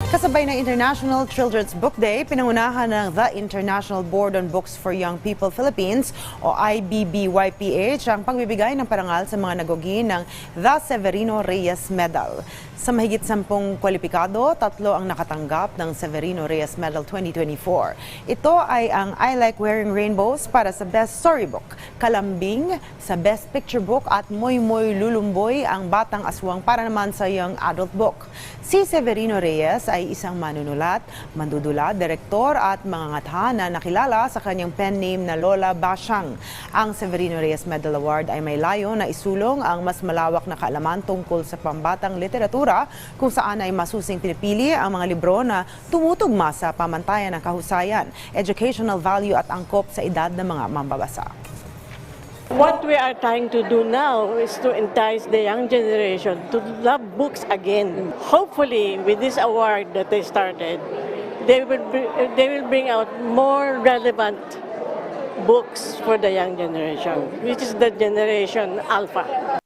Kasabay ng International Children's Book Day, pinangunahan ng The International Board on Books for Young People Philippines o IBBYPH ang pagbibigay ng parangal sa mga nagugi ng The Severino Reyes Medal. Sa mahigit 10 kwalipikado, 3 ang nakatanggap ng Severino Reyes Medal 2024. Ito ay ang I Like Wearing Rainbows para sa Best Storybook, Kalambing sa Best Picture Book at Moy Moy Lulumboy ang Batang Aswang para naman sa Young Adult Book. Si Severino Reyes ay isang manunulat, mandudula, direktor at mangangatha na nakilala sa kanyang pen name na Lola Basyang. Ang Severino Reyes Medal Award ay may layo na isulong ang mas malawak na kaalaman tungkol sa pambatang literatura kung saan ay masusing pinipili ang mga libro na tumutugma sa pamantayan ng kahusayan, educational value at angkop sa edad ng mga mambabasa. What we are trying to do now is to entice the young generation to love books again. Hopefully, with this award that they started, they will bring out more relevant books for the young generation, which is the generation Alpha.